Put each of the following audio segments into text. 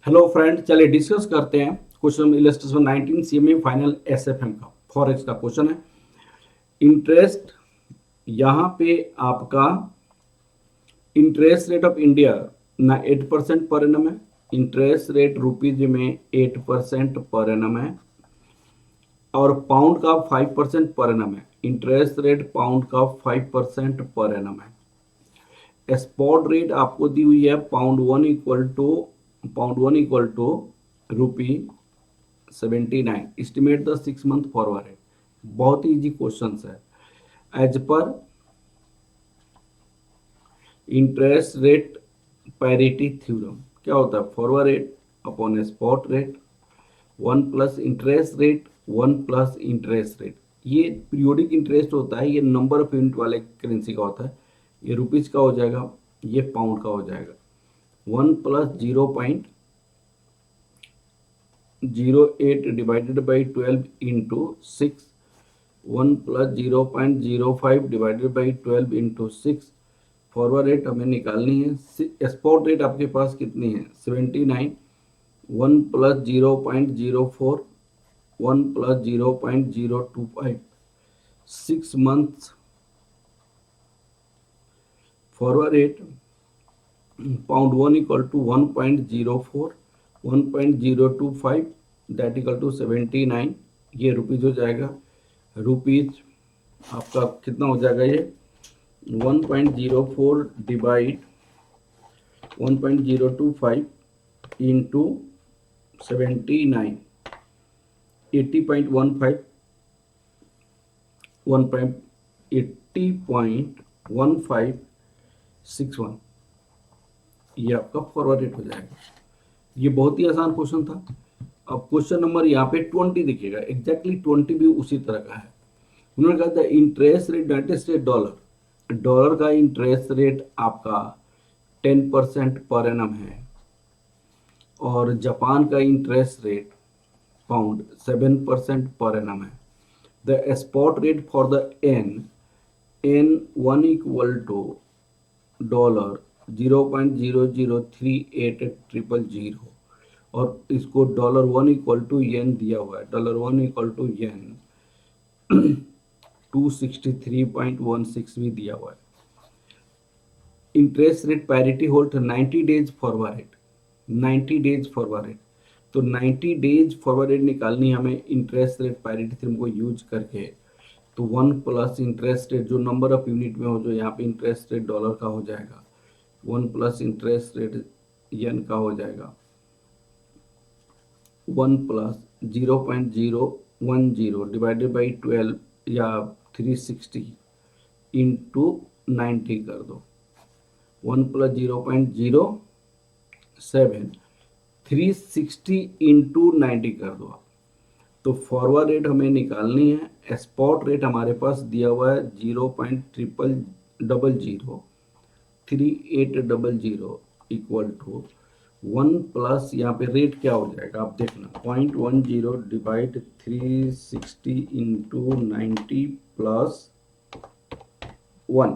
Hello friend, चलिए discuss करते हैं question illustration 19 CMA final SFM का फॉरेक्स का क्वेश्चन है। इंटरेस्ट यहाँ पे आपका इंटरेस्ट रेट ऑफ इंडिया ना 8% पर एनम है। इंटरेस्ट रेट रुपीज में 8% पर एनम है और पाउंड का 5% पर एनम है। इंटरेस्ट रेट पाउंड का 5% पर एनम है। स्पॉट रेट आपको दी हुई है pound one equal to rupee 79। Estimate the 6 month forward rate. बहुत ही इजी क्वेश्चन है। एज पर इंटरेस्ट रेट पैरिटी थ्योरम क्या होता है? Forward rate upon spot rate, one plus interest rate, one plus interest rate. ये पीरियोडिक इंटरेस्ट होता है, ये नंबर ऑफ यूनिट वाले करेंसी का होता है। ये रुपीज का हो जाएगा, ये पाउंड का हो जाएगा। 1+0.08 divided by 12 into 6, 1+0.05 divided by 12 into 6। Forward rate हमें निकालनी है। स्पॉट रेट आपके पास कितनी है? 79। 1+0.04, 1+0.025, 6 months forward rate pound one equal to 1.04, 1.025 that equal to 79। ये रुपीज हो जाएगा। रुपीज आपका कितना हो जाएगा? ये 1.04 डिवाइड 1.025 इंटू 79, 80.15, 80.1561। ये आपका फॉरवर्ड रेट हो जाएगा। ये बहुत ही आसान क्वेश्चन था। अब क्वेश्चन नंबर यहाँ पे 20 दिखेगा, एग्जैक्टली 20 भी उसी तरह का है। उन्होंने कहा था interest rate United state dollar, dollar का इंटरेस्ट रेट आपका 10% पर एनम है और जापान का interest rate pound 7% per annum है। The spot rate for the yen one equal to dollar 0.0038000 और इसको dollar one equal to yen दिया हुआ है। Dollar one equal to yen 263.16 भी दिया हुआ है। Interest rate parity hold 90 days forward rate, 90 days forward rate. तो 90 डेज फॉरवर्ड रेट निकालनी हमें इंटरेस्ट रेट पैरिटी थ्योरम को यूज करके। तो 1 प्लस इंटरेस्ट रेट जो नंबर ऑफ यूनिट में हो, जो यहाँ पे इंटरेस्ट रेट डॉलर का हो जाएगा, 1 प्लस इंटरेस्ट रेट येन का हो जाएगा 1 प्लस 0.010 डिवाइडेड बाई 12 या 360 इंटू 90 कर दो। 1+0.07 360 इंटू 90 कर दो आप। तो फॉरवर्ड रेट हमें निकालनी है। स्पॉट रेट हमारे पास दिया हुआ है 0.003800 इक्वल टू 1 प्लस यहाँ पे रेट क्या हो जाएगा आप देखना, 0.10 डिवाइड 360 इंटू 90 प्लस 1,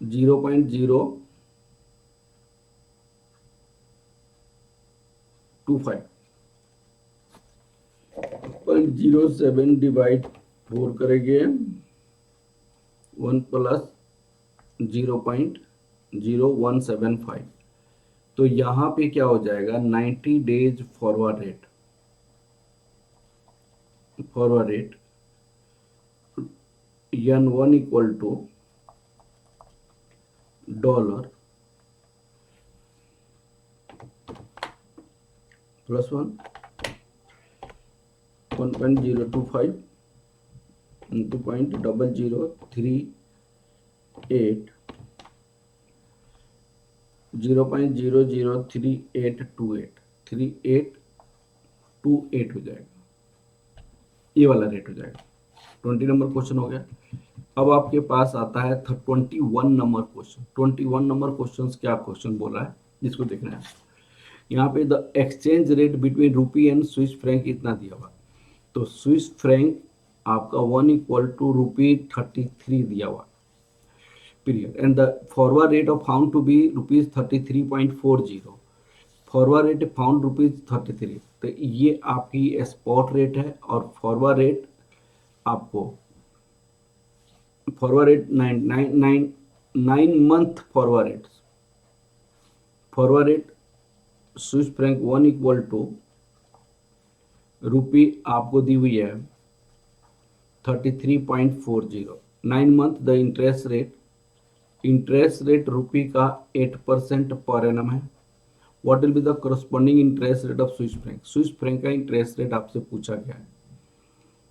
0.025, 0.07 डिवाइड 4 करेंगे 1 प्लस 0.0175। तो यहाँ पे क्या हो जाएगा? 90 days forward rate, yen one equal to dollar plus 1.025 into 0.0038 0.003828 हो जाएगा। ये वाला रेट हो जाएगा। 20 नंबर क्वेश्चन हो गया। अब आपके पास आता है 21 नंबर क्वेश्चन। 21 नंबर क्वेश्चन क्या क्वेश्चन बोल रहा है, इसको देखना है। यहाँ पे the exchange rate between rupee and Swiss franc इतना दिया हुआ। तो स्विस फ्रैंक आपका 1 इक्वल टू ₹33 दिया हुआ। period, and the forward rate of found to be rupees 33.40. Forward rate found rupees 33, तो ये आपकी स्पॉट रेट है। और फॉरवर्ड रेट आपको forward rate 9 month forward rate Swiss franc 1 equal to rupee आपको दी हुई है 33.40। 9 month the interest rate rupee का 8% पर एनम है। What will be the corresponding interest rate of Swiss franc? Swiss franc का interest rate आपसे पूछा गया है,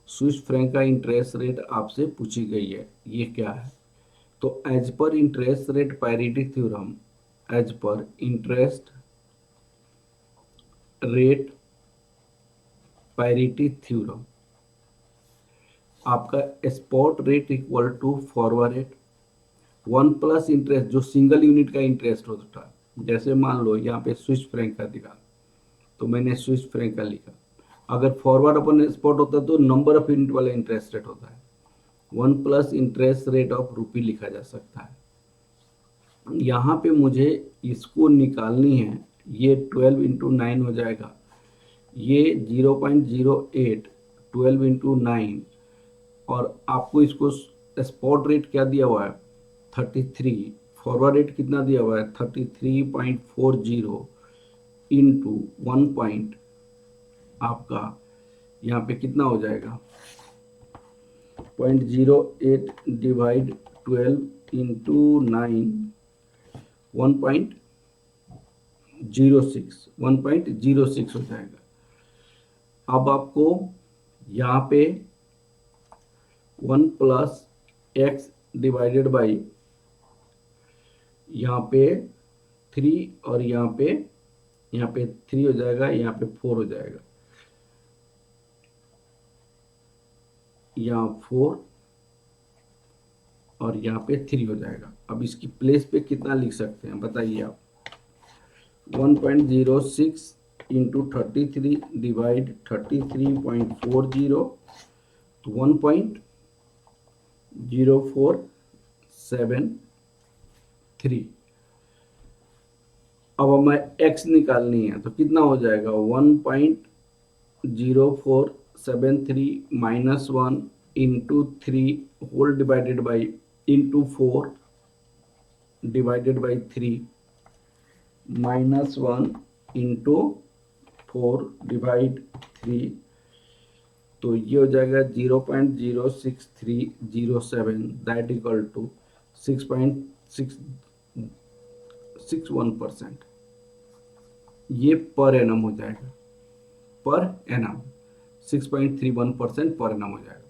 स्विस फ्रैंक का इंटरेस्ट रेट आपसे पूछी गई है, ये क्या है? तो एज पर interest rate parity theorem, as पर इंटरेस्ट रेट पैरिटी थ्योरम, आपका spot rate equal to forward rate 1 plus interest, जो सिंगल यूनिट का इंटरेस्ट होता है। जैसे मान लो यहाँ पे स्विस फ्रैंक का दिखा, तो मैंने स्विस फ्रैंक का लिखा। अगर फॉरवर्ड अपन स्पॉट होता तो नंबर ऑफ यूनिट वाला इंटरेस्ट रेट होता है। 1 plus interest rate of rupee लिखा जा सकता है। यहाँ पे मुझे इसको निकालनी है, ये 12 इंटू 9 हो जाएगा, ये 0.08 12 इंटू 9, और आपको इसको स्पॉट रेट क्या दिया हुआ है 33, फॉरवर्ड रेट कितना दिया हुआ है 33.40 इंटू 1 पॉइंट, आपका यहाँ पे कितना हो जाएगा 0.08 डिवाइड 12 इंटू 9, 1.06 हो जाएगा। अब आपको यहाँ पे 1 प्लस एक्स डिवाइडेड बाई यहाँ पे 3, और यहाँ पे 3 हो जाएगा, यहाँ पे 4 हो जाएगा, यहाँ 4 और यहाँ पे 3 हो जाएगा। अब इसकी प्लेस पे कितना लिख सकते हैं बताइए आप? 1.06 इंटू 33 डिवाइड 33.40, तो 1.0473। अब हमें x निकालनी है, तो कितना हो जाएगा 1.0473 minus 1 into 3 whole divided by into 4 divided by 3 minus 1 into 4 divide 3, तो ये हो जाएगा 0.06307, दैट इक्वल टू 6.661%। ये पर एनम हो जाएगा, पर एनम 6.31% पर एनम हो जाएगा।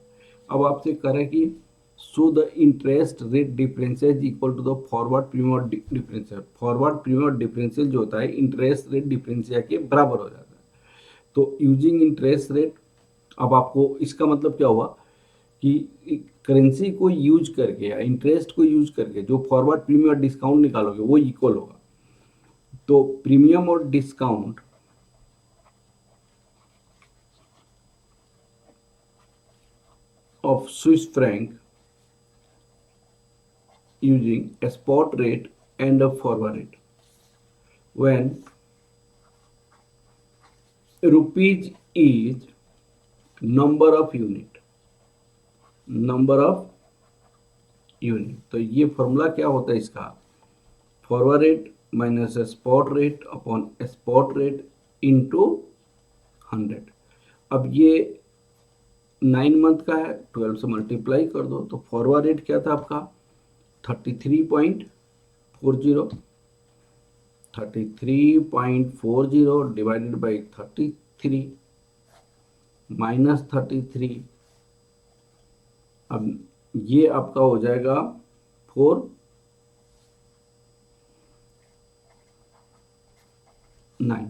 अब आपसे करें कि so the interest rate differential equal to the forward premium और डिफरेंशियल। फॉरवर्ड प्रीमियम और डिफरेंशियल जो होता है इंटरेस्ट रेट डिफरेंशियल के बराबर हो जाता है। तो यूजिंग इंटरेस्ट रेट, अब आपको इसका मतलब क्या हुआ कि करेंसी को यूज करके या इंटरेस्ट को यूज करके जो फॉरवर्ड प्रीमियम और डिस्काउंट निकालोगे वो इक्वल होगा। तो प्रीमियम और discount of Swiss Frank using a spot rate and a forward rate when rupees is number of unit। तो ये फॉर्मूला क्या होता है इसका? Forward rate minus spot rate upon spot rate into 100। अब ये 9 मंथ का है, 12 से मल्टीप्लाई कर दो, तो फॉरवर्ड रेट क्या था आपका 33.40 डिवाइडेड बाई 33 माइनस 33। अब ये आपका हो जाएगा 4/9।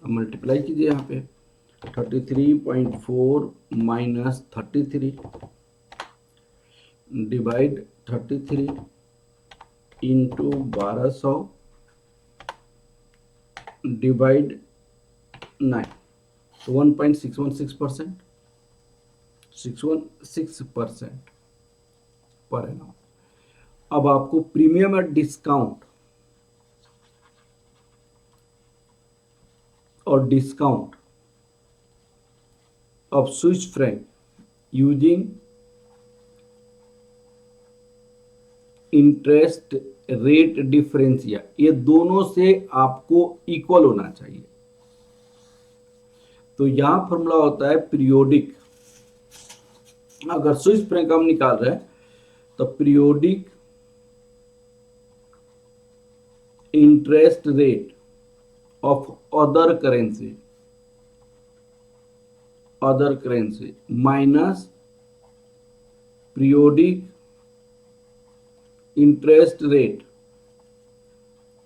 अब मल्टीप्लाई कीजिए यहाँ पे 33.4 माइनस 33 डिवाइड 33 इंटू 1200 डिवाइड 9, तो 1.616% 616% पर एनम। अब आपको प्रीमियम एट डिस्काउंट और discount of Swiss Frank using interest rate differentia, ये दोनों से आपको इक्वल होना चाहिए। तो यहां फॉर्मूला होता है पीरियोडिक, अगर स्विस फ्रैंक हम निकाल रहे हैं तो periodic interest rate of other currency minus periodic interest rate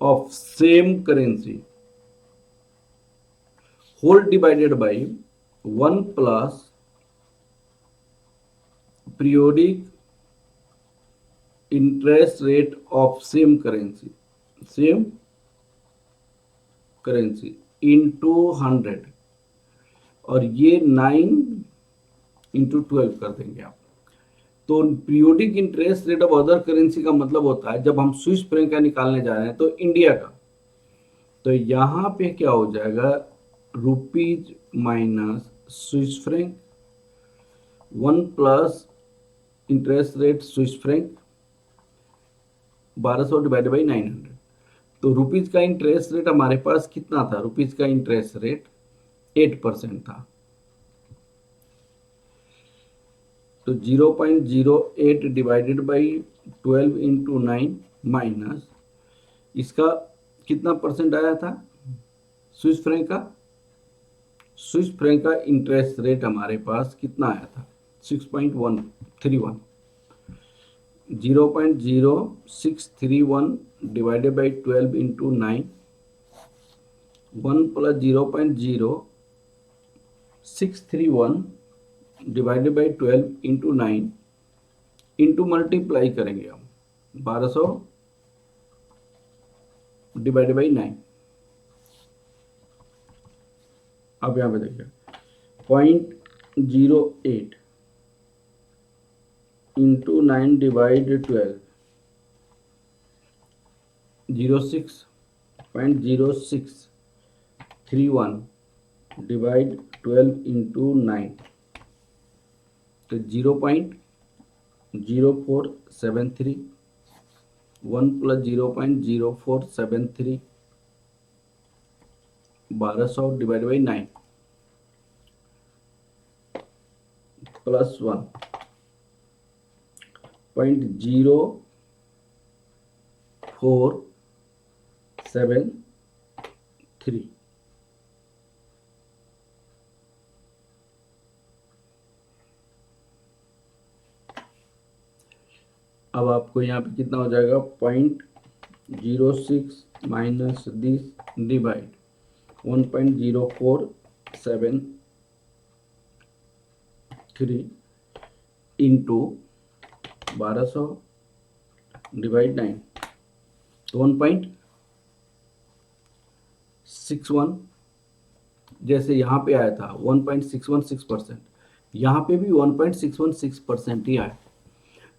of same currency whole divided by 1 plus periodic interest rate of same currency into 100, और ये 9 इंटू 12 कर देंगे आप। तो periodic interest rate of other currency का मतलब होता है जब हम स्विस फ्रैंक का निकालने जा रहे हैं तो इंडिया का, तो यहां पे क्या हो जाएगा, rupees minus Swiss franc 1 plus interest rate Swiss Frank 1200 divided by 900। तो रुपीज का इंटरेस्ट रेट हमारे पास कितना था, रुपीज का इंटरेस्ट रेट 8% था, तो 0.08 डिवाइडेड बाई 12 इंटू 9 माइनस इसका कितना परसेंट आया था स्विस फ्रैंक का इंटरेस्ट रेट हमारे पास कितना आया था 6.131, 0.0631 divided by 12 into 9, 1 plus 0.0631 divided by 12 into 9 into multiply करेंगे हम 1200 डिवाइडेड बाई 9। अब यहाँ पे देखिए 0.08 इंटू 9 डिवाइड 12, 0.0631 डिवाइड 12 इंटू 9, तो 0.0473, 1 प्लस 0.0473 1200 डिवाइड बाई 9 प्लस 1.0473। अब आपको यहाँ पे कितना हो जाएगा 0.06 minus this divide 1.0473 into 1200 divide 9, तो 1.61, जैसे यहाँ पे आया था 1.616%, यहाँ पे भी 1.616% ही आया।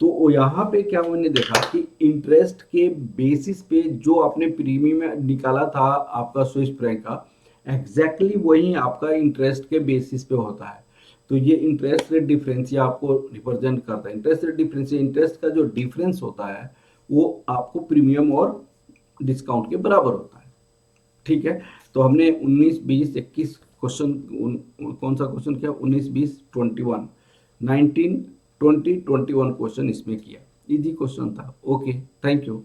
तो यहाँ पे क्या मैंने देखा कि इंटरेस्ट के बेसिस पे जो आपने प्रीमियम निकाला था आपका स्विस फ्रैंक का, एग्जैक्टली वही आपका इंटरेस्ट के बेसिस पे होता है। तो ये इंटरेस्ट रेट डिफरेंशिया आपको रिप्रेजेंट करता है। इंटरेस्ट रेट डिफरेंशिया, इंटरेस्ट का जो डिफरेंस होता है वो आपको प्रीमियम और डिस्काउंट के बराबर होता है। ठीक है, तो हमने 19, 20, 21 क्वेश्चन, कौन सा क्वेश्चन किया, 19, 20, 21, 19, 20, 21 क्वेश्चन इसमें किया। इजी क्वेश्चन था। Okay, thank you.